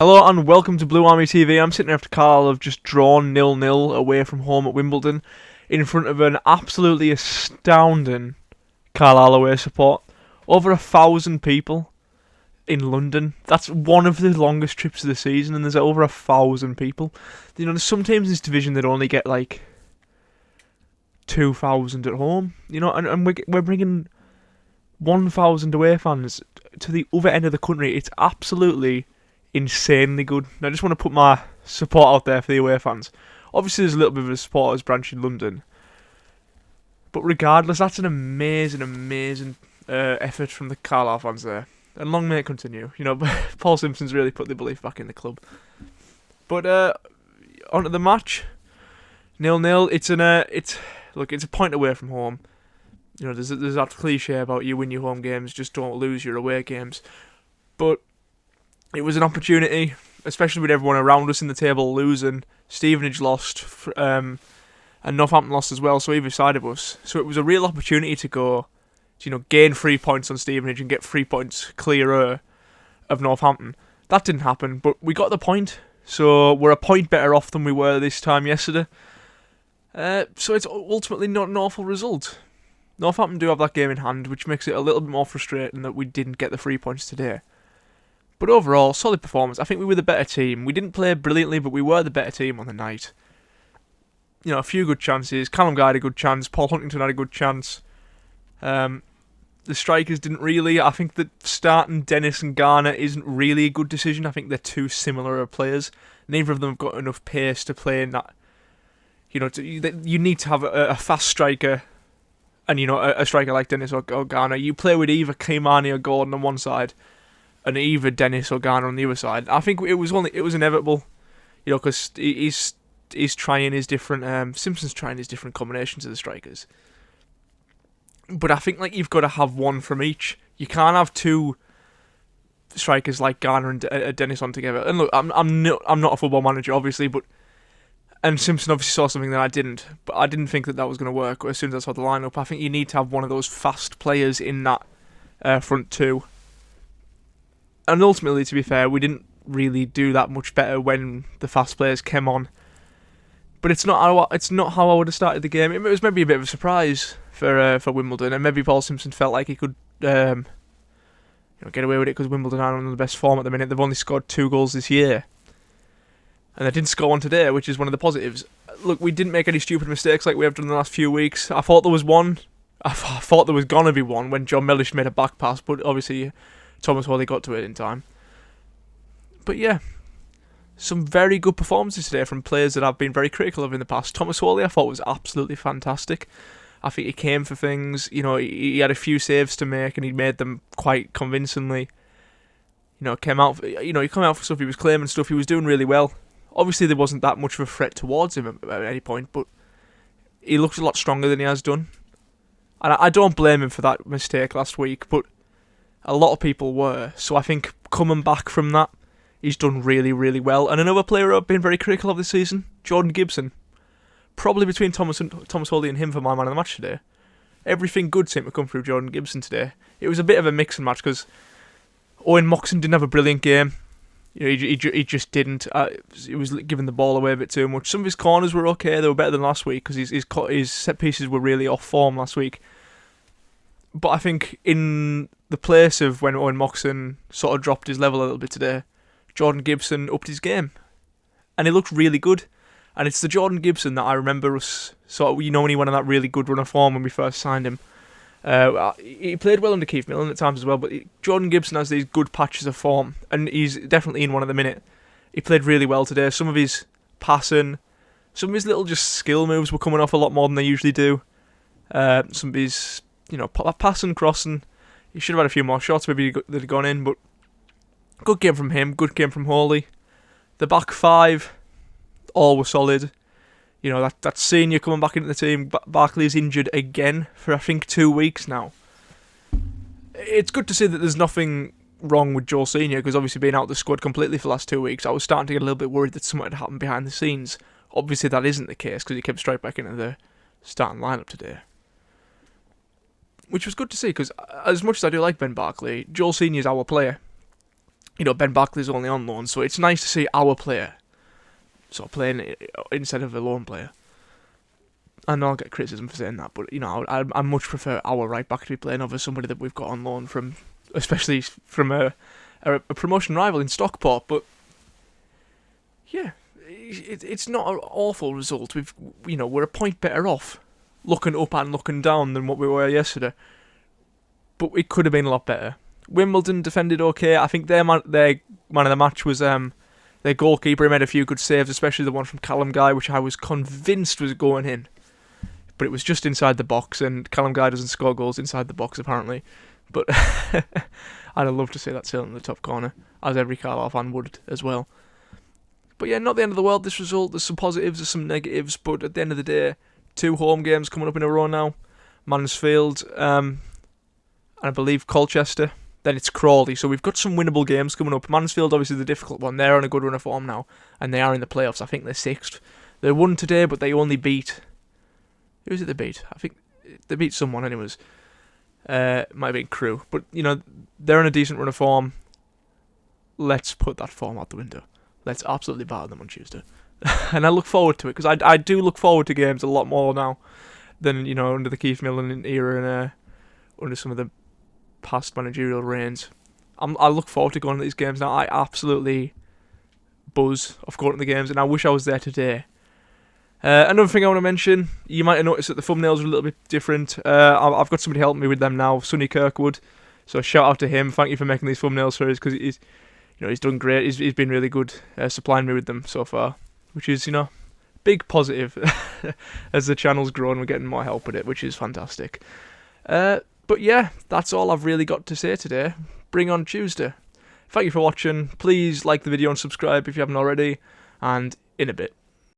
Hello and welcome to Blue Army TV. I'm sitting after Carlisle have just drawn 0-0 away from home at Wimbledon in front of an absolutely astounding Carlisle away support. Over 1,000 people in London. That's one of the longest trips of the season, and there's over 1,000 people. You know, there's some teams in this division that only get like 2,000 at home. You know, and we're bringing 1,000 away fans to the other end of the country. It's absolutely insanely good. I just want to put my support out there for the away fans. Obviously, there's a little bit of a supporters branch in London, but regardless, that's an amazing effort from the Carlisle fans there. And long may it continue. You know, Paul Simpson's really put the belief back in the club. But onto the match, 0-0. It's a point away from home. You know, there's that cliche about you win your home games, just don't lose your away games. But it was an opportunity, especially with everyone around us in the table losing. Stevenage lost, and Northampton lost as well, so either side of us. So it was a real opportunity to go, gain 3 points on Stevenage and get 3 points clearer of Northampton. That didn't happen, but we got the point, so we're a point better off than we were this time yesterday. So it's ultimately not an awful result. Northampton do have that game in hand, which makes it a little bit more frustrating that we didn't get the 3 points today. But overall, solid performance. I think we were the better team. We didn't play brilliantly, but we were the better team on the night. You know, a few good chances. Callum Guy had a good chance. Paul Huntington had a good chance. The strikers didn't really. I think that starting Dennis and Garner isn't really a good decision. I think they're two similar players. Neither of them have got enough pace to play in that. You know, you need to have a fast striker, and a striker like Dennis or Garner. You play with either Kimani or Gordon on one side, and either Dennis or Garner on the other side. I think it was inevitable, because he's trying his different. Simpson's trying his different combinations of the strikers. But I think you've got to have one from each. You can't have two strikers like Garner and Dennis on together. And look, I'm not a football manager, obviously, and Simpson obviously saw something that I didn't. But I didn't think that was going to work as soon as I saw the lineup. I think you need to have one of those fast players in that front two. And ultimately, to be fair, we didn't really do that much better when the fast players came on. But it's not how I would have started the game. It was maybe a bit of a surprise for Wimbledon, and maybe Paul Simpson felt like he could get away with it because Wimbledon aren't on the best form at the minute. They've only scored 2 goals this year, and they didn't score one today, which is one of the positives. Look, we didn't make any stupid mistakes like we have done in the last few weeks. I thought there was one. I thought there was gonna be one when John Mellish made a back pass, but obviously Thomas Hawley got to it in time. But yeah, some very good performances today from players that I've been very critical of in the past. Thomas Hawley I thought was absolutely fantastic. I think he came for things. He had a few saves to make and he made them quite convincingly. He came out for stuff he was claiming, stuff he was doing really well. Obviously there wasn't that much of a threat towards him at any point, but he looked a lot stronger than he has done. And I don't blame him for that mistake last week, but a lot of people were. So I think coming back from that, he's done really, really well. And another player I've been very critical of this season, Jordan Gibson. Probably between Thomas Hawley and him for my man of the match today. Everything good seemed to come through Jordan Gibson today. It was a bit of a mix and match because Owen Moxon didn't have a brilliant game. He just didn't. He was giving the ball away a bit too much. Some of his corners were okay. They were better than last week because his set pieces were really off form last week. But I think in the place of when Owen Moxon sort of dropped his level a little bit today, Jordan Gibson upped his game. And he looked really good. And it's the Jordan Gibson that I remember us sort of, when he went on that really good run of form when we first signed him. He played well under Keith Millen at times as well, but Jordan Gibson has these good patches of form, and he's definitely in one at the minute. He played really well today. Some of his passing, some of his little just skill moves were coming off a lot more than they usually do. Some of his, passing, crossing, he should have had a few more shots maybe that had gone in, but good game from him, good game from Hawley. The back five, all were solid. That senior coming back into the team. Barkley's injured again for I think 2 weeks now. It's good to see that there's nothing wrong with Joel Senior because obviously being out of the squad completely for the last 2 weeks, I was starting to get a little bit worried that something had happened behind the scenes. Obviously that isn't the case because he came straight back into the starting lineup today, which was good to see because as much as I do like Ben Barkley, Joel Senior's our player. Ben Barkley's only on loan, so it's nice to see our player sort of playing instead of a loan player. I know I'll get criticism for saying that, but I much prefer our right back to be playing over somebody that we've got on loan from, especially from a promotion rival in Stockport. But yeah, it's not an awful result. We're a point better off looking up and looking down than what we were yesterday, but it could have been a lot better. Wimbledon defended okay. I think their man of the match was their goalkeeper. He made a few good saves, especially the one from Callum Guy, which I was convinced was going in. But it was just inside the box, and Callum Guy doesn't score goals inside the box, apparently. But I'd have loved to see that sailing in the top corner, as every Carlisle fan would as well. But yeah, not the end of the world, this result. There's some positives, there's some negatives, but at the end of the day, 2 home games coming up in a row now. Mansfield, and I believe Colchester. Then it's Crawley, so we've got some winnable games coming up. Mansfield, obviously the difficult one. They're on a good run of form now, and they are in the playoffs. I think they're 6th. They won today, but they only beat... Who is it they beat? I think they beat someone anyways. Might have been Crew. But, they're in a decent run of form. Let's put that form out the window. Let's absolutely batter them on Tuesday. And I look forward to it, because I do look forward to games a lot more now than, under the Keith Millen era and under some of the past managerial reigns. I look forward to going to these games now. I absolutely buzz off going to the games, and I wish I was there today. Another thing I want to mention, you might have noticed that the thumbnails are a little bit different. I've got somebody helping me with them now, Sonny Kirkwood. So shout out to him. Thank you for making these thumbnails for us, because he's done great. He's been really good supplying me with them so far, which is big positive. As the channel's grown, we're getting more help with it, which is fantastic. But yeah, that's all I've really got to say today. Bring on Tuesday. Thank you for watching. Please like the video and subscribe if you haven't already, and in a bit.